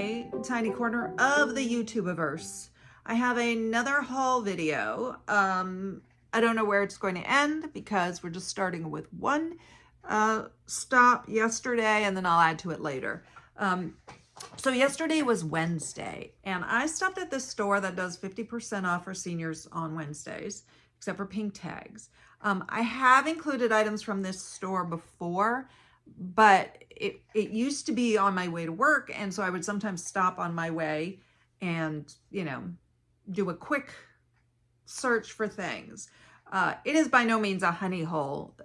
my tiny corner of the YouTubeverse. I have another haul video. I don't know where it's going to end because we're just starting with one stop yesterday, and then I'll add to it later. So yesterday was Wednesday, and I stopped at this store that does 50% off for seniors on Wednesdays, except for pink tags. I have included items from this store before, but it used to be on my way to work, and so I would sometimes stop on my way and, you know, do a quick search for things. It is by no means a honey hole.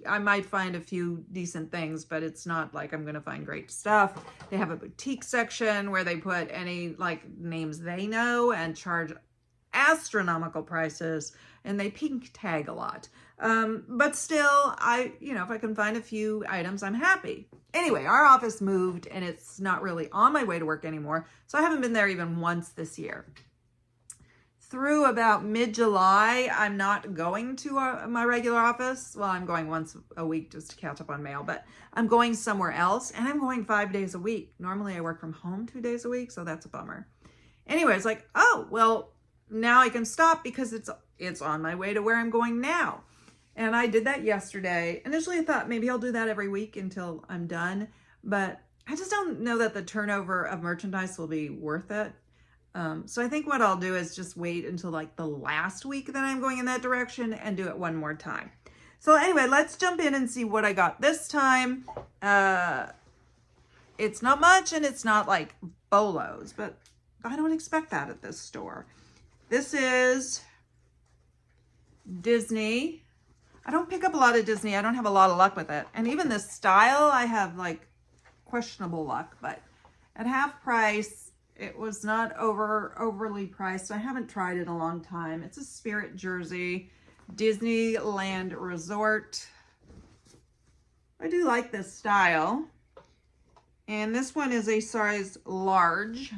I might find a few decent things, but it's not like I'm going to find great stuff. They have a boutique section where they put any like names they know and charge astronomical prices, and they pink tag a lot. But still, if I can find a few items, I'm happy. Anyway, our office moved and it's not really on my way to work anymore. So I haven't been there even once this year. Through about mid-July, I'm not going to my regular office. Well, I'm going once a week just to catch up on mail, but I'm going somewhere else, and I'm going 5 days a week. Normally I work from home 2 days a week, so that's a bummer. Anyway, it's like, oh, well, now I can stop because it's on my way to where I'm going now. And I did that yesterday. Initially I thought maybe I'll do that every week until I'm done, but I just don't know that the turnover of merchandise will be worth it. So I think what I'll do is just wait until like the last week that I'm going in that direction and do it one more time. So anyway, let's jump in and see what I got this time. It's not much and it's not like bolos, but I don't expect that at this store. This is Disney. I don't pick up a lot of Disney. I don't have a lot of luck with it. And even this style, I have like questionable luck, but at half price, it was not overly priced. I haven't tried it in a long time. It's a Spirit jersey, Disneyland Resort. I do like this style. And this one is a size large.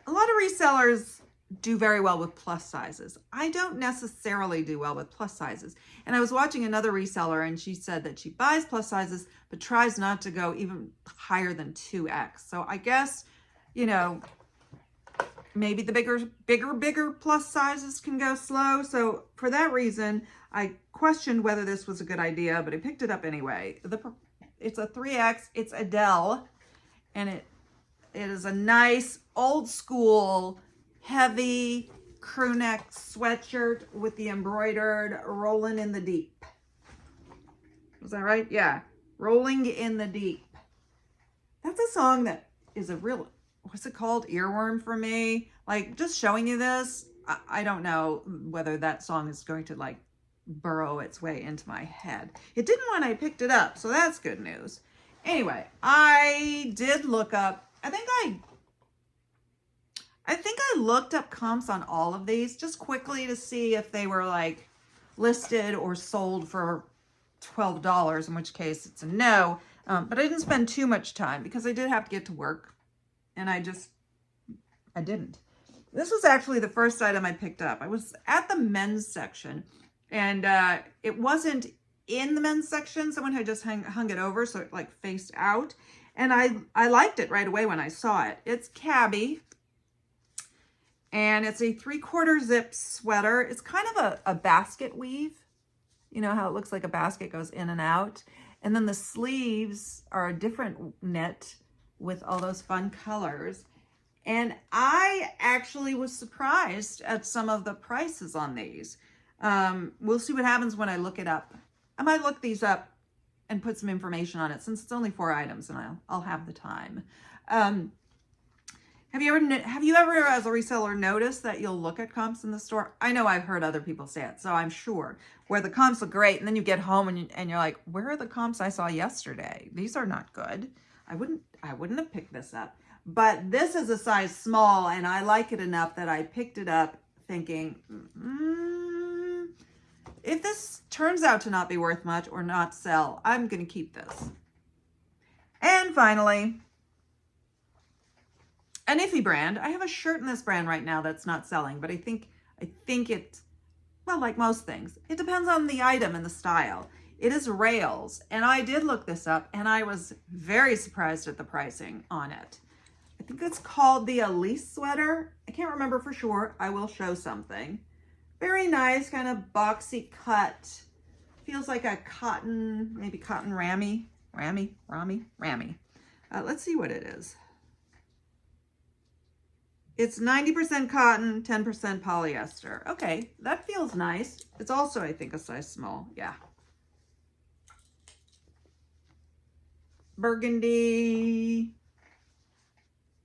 A lot of resellers do very well with plus sizes. I don't necessarily do well with plus sizes. And I was watching another reseller and she said that she buys plus sizes, but tries not to go even higher than 2X. So I guess, maybe the bigger plus sizes can go slow. So for that reason, I questioned whether this was a good idea, but I picked it up anyway. It's a 3X, it's Adele, and it is a nice old school heavy crew neck sweatshirt with the embroidered Rolling in the Deep. Was that right? Yeah. Rolling in the Deep. That's a song that is a real, what's it called? Earworm for me. Like, just showing you this, I don't know whether that song is going to like burrow its way into my head. It didn't when I picked it up, so that's good news. Anyway, I did look up, I think I looked up comps on all of these just quickly to see if they were like listed or sold for $12, in which case it's a no. But I didn't spend too much time because I did have to get to work, and I didn't. This was actually the first item I picked up. I was at the men's section, and it wasn't in the men's section. Someone had just hung it over, so it like faced out. And I liked it right away when I saw it. It's cabby. And it's a 3/4 zip sweater. It's kind of a basket weave. You know how it looks like a basket goes in and out. And then the sleeves are a different knit with all those fun colors. And I actually was surprised at some of the prices on these. We'll see what happens when I look it up. I might look these up and put some information on it since it's only 4 items and I'll have the time. Have you ever, as a reseller, noticed that you'll look at comps in the store? I know I've heard other people say it, so I'm sure, where the comps look great, and then you get home and you're like, where are the comps I saw yesterday? These are not good. I wouldn't have picked this up. But this is a size small, and I like it enough that I picked it up thinking, if this turns out to not be worth much or not sell, I'm going to keep this. And finally, an iffy brand. I have a shirt in this brand right now that's not selling, but I think it, well, like most things, it depends on the item and the style. It is rails, and I did look this up, and I was very surprised at the pricing on it. I think it's called the Elise sweater. I can't remember for sure. I will show something. Very nice, kind of boxy cut. Feels like a cotton, maybe cotton rammy. Let's see what it is. It's 90% cotton, 10% polyester. Okay, that feels nice. It's also, I think, a size small. Yeah. Burgundy,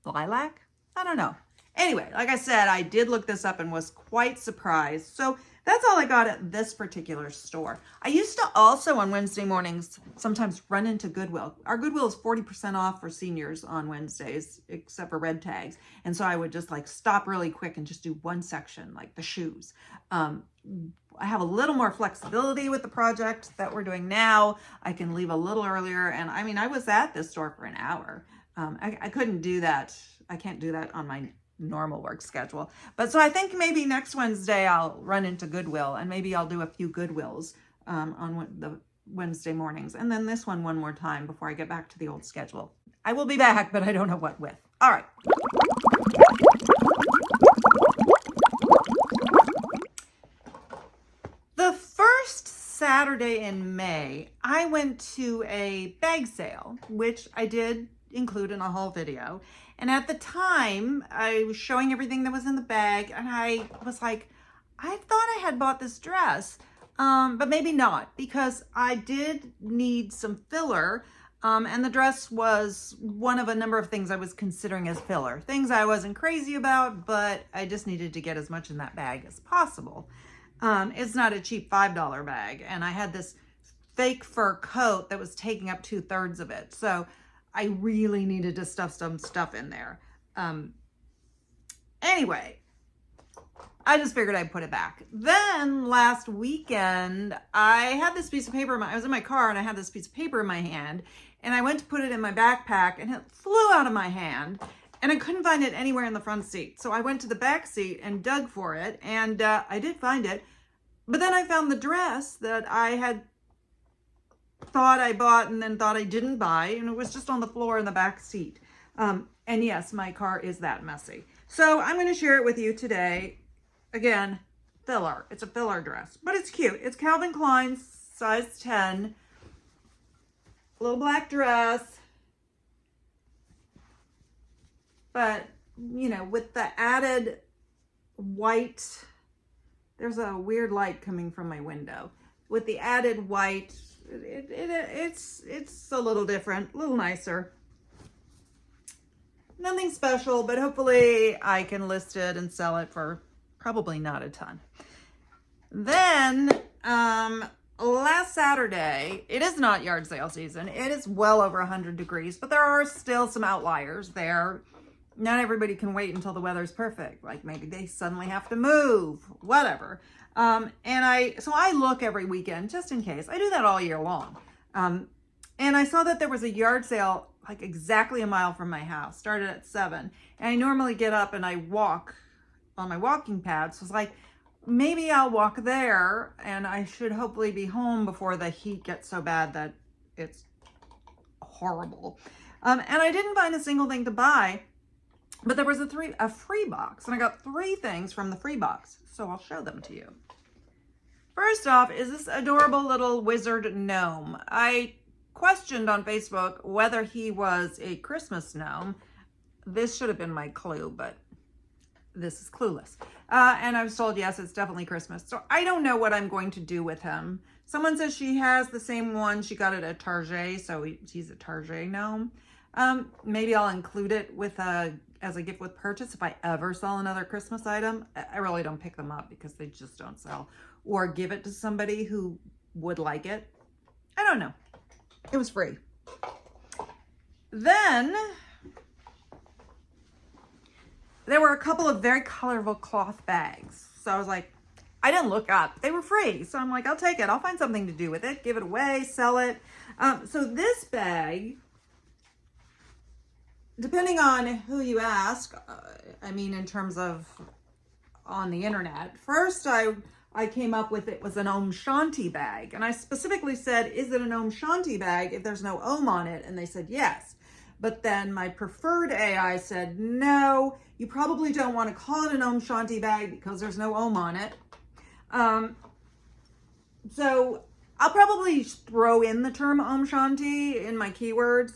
lilac? I don't know. Anyway, like I said, I did look this up and was quite surprised. So that's all I got at this particular store. I used to also on Wednesday mornings sometimes run into Goodwill. Our Goodwill is 40% off for seniors on Wednesdays, except for red tags. And so I would just like stop really quick and just do one section, like the shoes. I have a little more flexibility with the project that we're doing now. I can leave a little earlier. And I mean, I was at this store for an hour. I couldn't do that. I can't do that on my normal work schedule. But so I think maybe next Wednesday I'll run into Goodwill, and maybe I'll do a few Goodwills on the Wednesday mornings. And then this one more time before I get back to the old schedule. I will be back, but I don't know what with. All right. The first Saturday in May, I went to a bag sale, which I did include in a whole video. And at the time, I was showing everything that was in the bag, and I was like, I thought I had bought this dress, but maybe not, because I did need some filler, and the dress was one of a number of things I was considering as filler. Things I wasn't crazy about, but I just needed to get as much in that bag as possible. It's not a cheap $5 bag, and I had this fake fur coat that was taking up 2/3 of it. So I really needed to stuff some stuff in there. Anyway, I just figured I'd put it back. Then last weekend, I had this piece of paper, I was in my car and I had this piece of paper in my hand, and I went to put it in my backpack and it flew out of my hand, and I couldn't find it anywhere in the front seat. So I went to the back seat and dug for it, and I did find it. But then I found the dress that I had thought I bought and then thought I didn't buy, and it was just on the floor in the back seat. And yes, my car is that messy. So I'm going to share it with you today. Again, filler. It's a filler dress, but it's cute. It's Calvin Klein, size 10. Little black dress. But, you know, with the added white, there's a weird light coming from my window. With the added white, it's a little different, a little nicer. Nothing special, but hopefully I can list it and sell it for probably not a ton. Then last Saturday, it is not yard sale season. It is well over 100 degrees, but there are still some outliers there. Not everybody can wait until the weather's perfect. Like maybe they suddenly have to move, whatever. So I look every weekend just in case. I do that all year long. And I saw that there was a yard sale like exactly a mile from my house, started at 7. And I normally get up and I walk on my walking pad. So it's like, maybe I'll walk there, and I should hopefully be home before the heat gets so bad that it's horrible. And I didn't find a single thing to buy, but there was a free box, and I got 3 things from the free box. So I'll show them to you. First off is this adorable little wizard gnome. I questioned on Facebook whether he was a Christmas gnome. This should have been my clue, but this is clueless. And I was told, yes, it's definitely Christmas. So I don't know what I'm going to do with him. Someone says she has the same one. She got it at Target, so he's a Target gnome. Maybe I'll include it with as a gift with purchase if I ever sell another Christmas item. I really don't pick them up because they just don't sell. Or give it to somebody who would like it. I don't know. It was free. Then there were a couple of very colorful cloth bags. So I was like, I didn't look up. They were free. So I'm like, I'll take it. I'll find something to do with it. Give it away, sell it. So this bag, depending on who you ask, I mean, in terms of on the internet, first I I came up with it was an Om Shanti bag. And I specifically said, is it an Om Shanti bag if there's no Om on it? And they said yes. But then my preferred AI said, no, you probably don't want to call it an Om Shanti bag because there's no Om on it. So I'll probably throw in the term Om Shanti in my keywords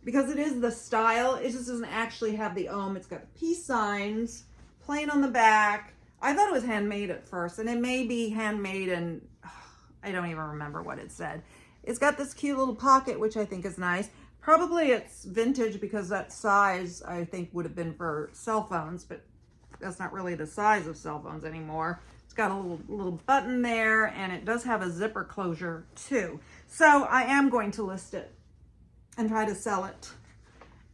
because it is the style. It just doesn't actually have the Om. It's got the peace signs plain on the back. I thought it was handmade at first, and it may be handmade, and I don't even remember what it said. It's got this cute little pocket, which I think is nice. Probably it's vintage because that size I think would have been for cell phones, but that's not really the size of cell phones anymore. It's got a little button there, and it does have a zipper closure too. So I am going to list it and try to sell it.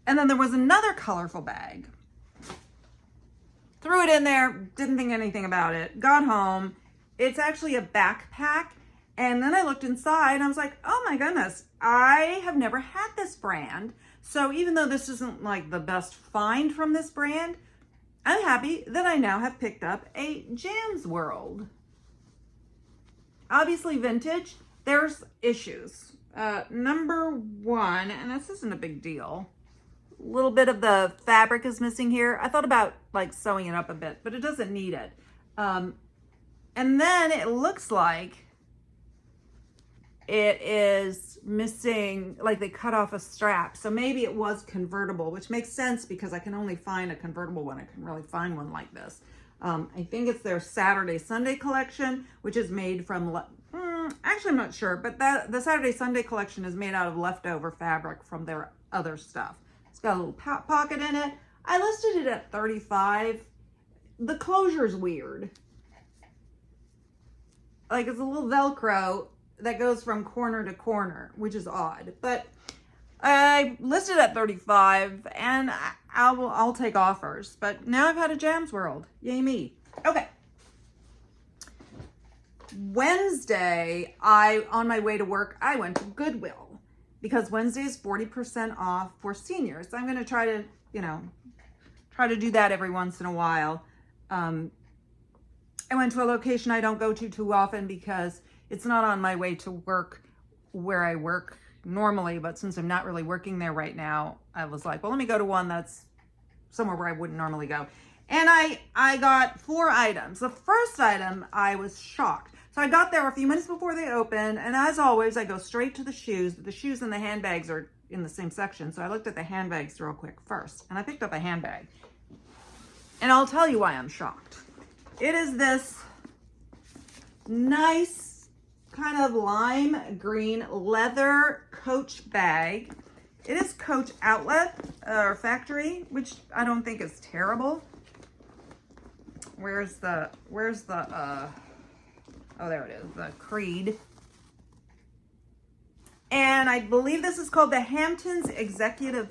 And then there was another colorful bag. Threw it in there, didn't think anything about it, got home. It's actually a backpack. And then I looked inside and I was like, oh my goodness, I have never had this brand. So even though this isn't like the best find from this brand, I'm happy that I now have picked up a Jam's World. Obviously vintage, there's issues. Number one, and this isn't a big deal, a little bit of the fabric is missing here. I thought about like sewing it up a bit, but it doesn't need it. And then it looks like it is missing, like they cut off a strap. So maybe it was convertible, which makes sense because I can only find a convertible one. I can really find one like this. I think it's their Saturday Sunday collection, which is made from, actually I'm not sure, but the Saturday Sunday collection is made out of leftover fabric from their other stuff. It's got a little pocket in it. I listed it at $35. The closure's weird. Like it's a little Velcro that goes from corner to corner, which is odd. But I listed at $35, and I'll take offers. But now I've had a Jam's World. Yay me. Okay. Wednesday, on my way to work, I went to Goodwill because Wednesday is 40% off for seniors. So I'm going to try to do that every once in a while. I went to a location I don't go to too often because it's not on my way to work where I work normally, but since I'm not really working there right now, I was like, well, let me go to one that's somewhere where I wouldn't normally go. And I got 4 items. The first item, I was shocked. So I got there a few minutes before they opened, and as always, I go straight to the shoes. The shoes and the handbags are in the same section, so I looked at the handbags real quick first, and I picked up a handbag. And I'll tell you why I'm shocked. It is this nice kind of lime green leather Coach bag. It is Coach outlet or factory, which I don't think is terrible. Where's the oh, there it is, the Creed. And I believe this is called the Hamptons Executive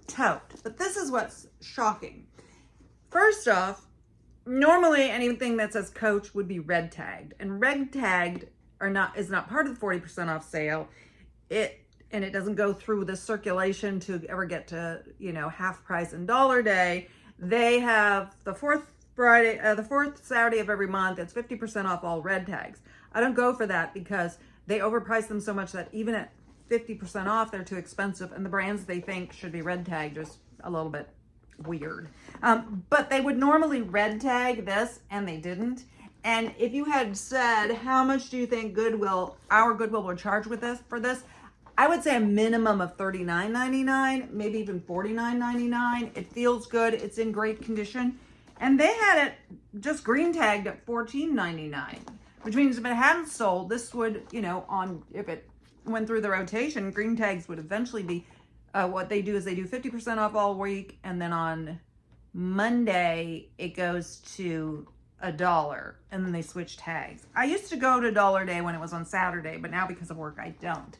Tote. But this is what's shocking. First off, normally anything that says Coach would be red tagged, and red tagged is not part of the 40% off sale. And it doesn't go through the circulation to ever get to, half price and dollar day. They have the fourth Saturday of every month. It's 50% off all red tags. I don't go for that because they overprice them so much that even at 50% off, they're too expensive. And the brands they think should be red tagged are just a little bit weird. But they would normally red tag this, and they didn't. And if you had said, how much do you think our Goodwill would charge for this? I would say a minimum of $39.99, maybe even $49.99. It feels good. It's in great condition. And they had it just green tagged at $14.99, which means if it hadn't sold, this would, if it went through the rotation, green tags would eventually be, what they do is they do 50% off all week. And then on Monday, it goes to $1, and then they switch tags. I used to go to Dollar Day when it was on Saturday, but now because of work, I don't.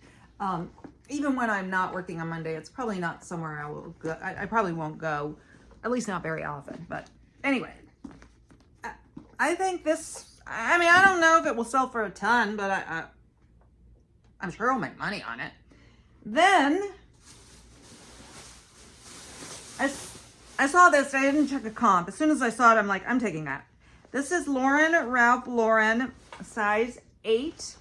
Even when I'm not working on Monday, it's probably not somewhere I will go. I probably won't go, at least not very often. But anyway, I think this, I don't know if it will sell for a ton, but I'm sure I'll make money on it. Then I saw this. I didn't check a comp. As soon as I saw it, I'm like, I'm taking that. This is Ralph Lauren, size 8.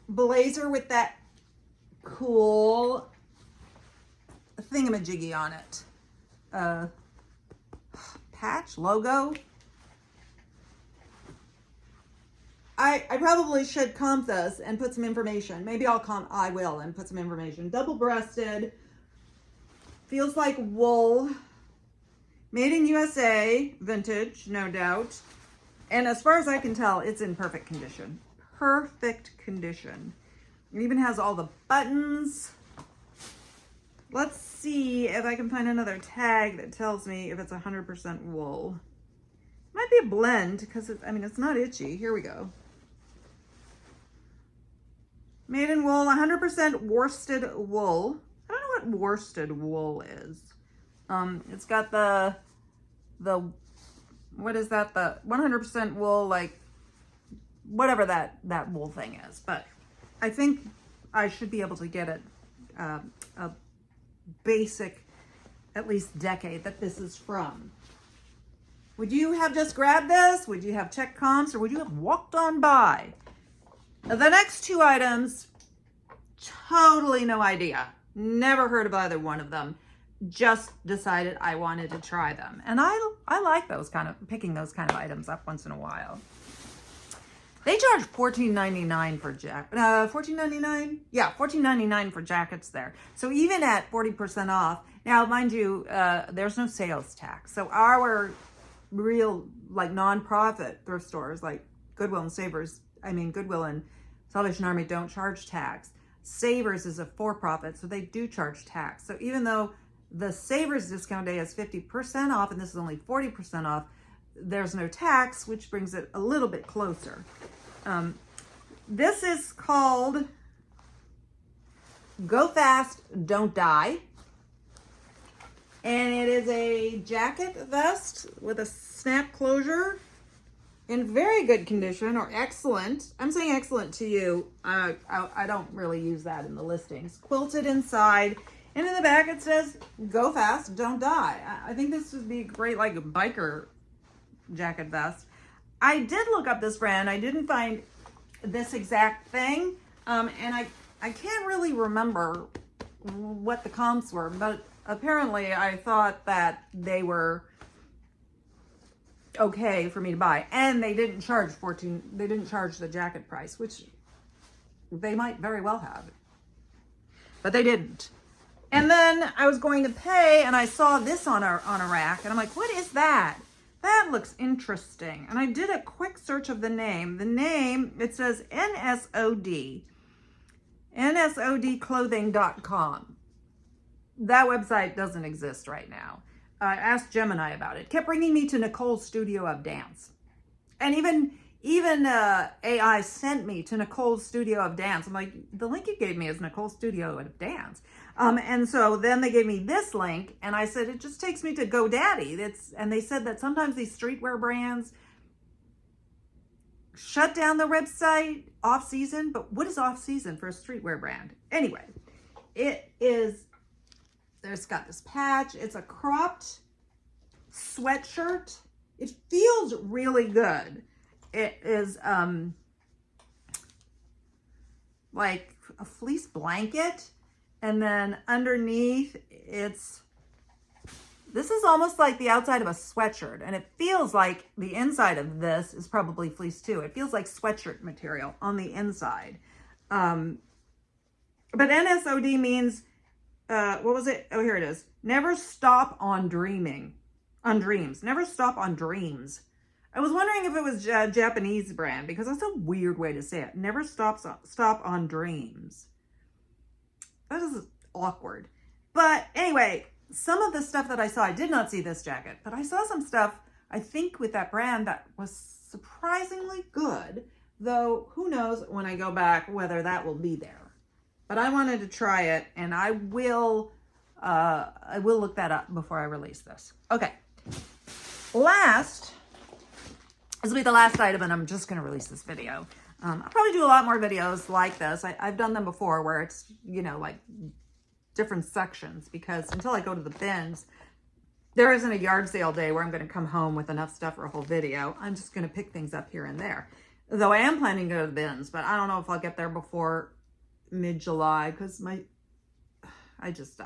Blazer with that cool thingamajiggy on it. Patch, logo. I probably should comp this and put some information. Maybe I will and put some information. Double-breasted. Feels like wool. Made in USA, vintage, no doubt. And as far as I can tell, it's in perfect condition. Perfect condition. It even has all the buttons. Let's see if I can find another tag that tells me if it's 100% wool. Might be a blend because it's not itchy. Here we go. Made in wool, 100% worsted wool. I don't know what worsted wool is. It's got the what is that? The 100% wool, like whatever that wool thing is. But I think I should be able to get it a basic, at least decade that this is from. Would you have just grabbed this? Would you have checked comps, or would you have walked on by? The next 2 items, totally no idea. Never heard of either one of them. Just decided I wanted to try them. And I like picking those kind of items up once in a while. They charge $14.99 for $14.99? Yeah, $14.99 for jackets there. So even at 40% off, now mind you, there's no sales tax. So our real like nonprofit thrift stores like Goodwill and Salvation Army don't charge tax. Savers is a for-profit, so they do charge tax. So even though the Savers discount day is 50% off and this is only 40% off, there's no tax, which brings it a little bit closer. This is called Go Fast, Don't Die. And it is a jacket vest with a snap closure in very good condition, or excellent. I'm saying excellent to you. I don't really use that in the listings. Quilted inside. And in the back it says, Go Fast, Don't Die. I think this would be great, like a biker jacket vest. I did look up this brand. I didn't find this exact thing. And I can't really remember what the comps were, but apparently I thought that they were okay for me to buy. And they didn't charge they didn't charge the jacket price, which they might very well have. But they didn't. And then I was going to pay and I saw this on a rack and I'm like, what is that? That looks interesting. And I did a quick search of the name. The name, it says NSOD. NSODclothing.com. That website doesn't exist right now. I asked Gemini about it. Kept bringing me to Nicole's Studio of Dance. And even AI sent me to Nicole's Studio of Dance. I'm like, the link you gave me is Nicole's Studio of Dance. And so then they gave me this link and I said, it just takes me to GoDaddy. And they said that sometimes these streetwear brands shut down the website off season. But what is off season for a streetwear brand? Anyway, it's got this patch. It's a cropped sweatshirt. It feels really good. It is like a fleece blanket. And then underneath this is almost like the outside of a sweatshirt. And it feels like the inside of this is probably fleece too. It feels like sweatshirt material on the inside. But NSOD means, what was it? Oh, here it is. Never stop on dreaming. On dreams. Never stop on dreams. I was wondering if it was a Japanese brand because that's a weird way to say it. Never stop on dreams. That is awkward. But anyway, some of the stuff that I saw, I did not see this jacket, but I saw some stuff, I think with that brand that was surprisingly good, though who knows when I go back whether that will be there. But I wanted to try it and I will look that up before I release this. Okay. This will be the last item and I'm just going to release this video. I'll probably do a lot more videos like this. I've done them before where it's, like different sections because until I go to the bins, there isn't a yard sale day where I'm going to come home with enough stuff for a whole video. I'm just going to pick things up here and there. Though I am planning to go to the bins, but I don't know if I'll get there before mid-July because I just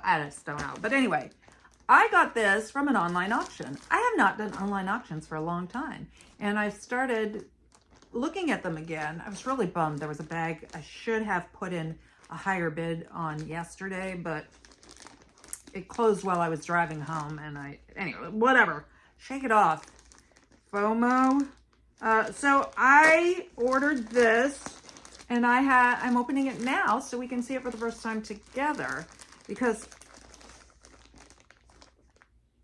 don't know. But anyway, I got this from an online auction. I have not done online auctions for a long time. And I started looking at them again. I was really bummed. There was a bag I should have put in a higher bid on yesterday, but it closed while I was driving home. And anyway, whatever. Shake it off. FOMO. So I ordered this, and I'm opening it now so we can see it for the first time together. Because,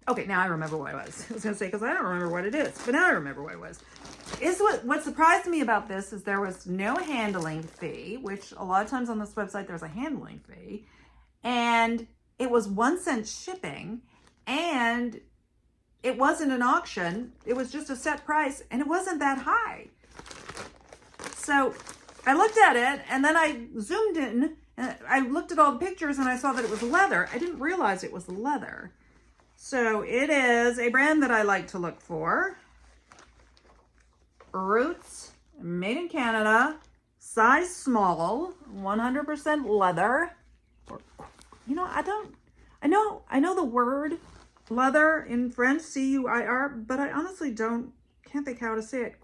okay, now I remember what it was. I was going to say, because I don't remember what it is, but now I remember what it was. What surprised me about this is there was no handling fee, which a lot of times on this website there's a handling fee, and it was 1 cent shipping, and it wasn't an auction. It was just a set price, and it wasn't that high. So I looked at it, and then I zoomed in, and I looked at all the pictures, and I saw that it was leather. I didn't realize it was leather. So it is a brand that I like to look for. Roots, made in Canada, size small, 100% leather. You know, I know the word leather in French, C-U-I-R, but I honestly can't think how to say it.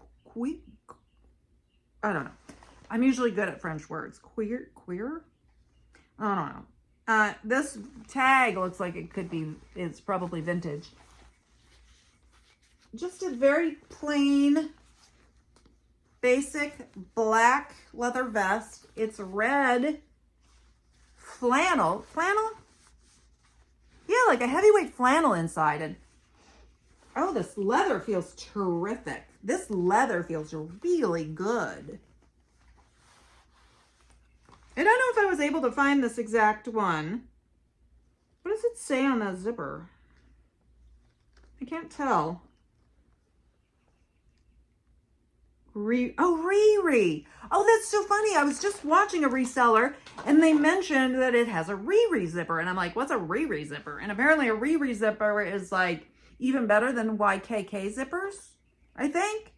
I don't know. I'm usually good at French words. Queer? I don't know. This tag looks like it's probably vintage. Just a very plain, basic black leather vest. It's red flannel. Yeah, like a heavyweight flannel inside. And oh, this leather feels terrific. This leather feels really good. I don't know if I was able to find this exact one. What does it say on that zipper? I can't tell. Riri. Oh, that's so funny. I was just watching a reseller and they mentioned that it has a Riri zipper. And I'm like, what's a Riri zipper? And apparently a Riri zipper is like even better than YKK zippers, I think.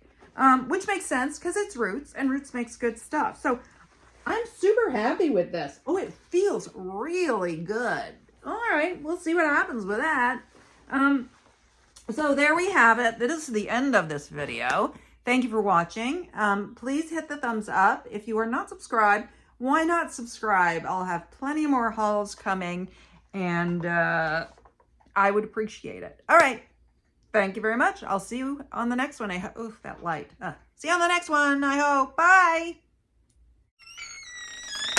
Which makes sense because it's Roots and Roots makes good stuff. So I'm super happy with this. Oh, it feels really good. All right, we'll see what happens with that. So there we have it. This is the end of this video. Thank you for watching. Please hit the thumbs up. If you are not subscribed, why not subscribe? I'll have plenty more hauls coming, and I would appreciate it. All right. Thank you very much. I'll see you on the next one. Oof, that light. See you on the next one, I hope. Bye.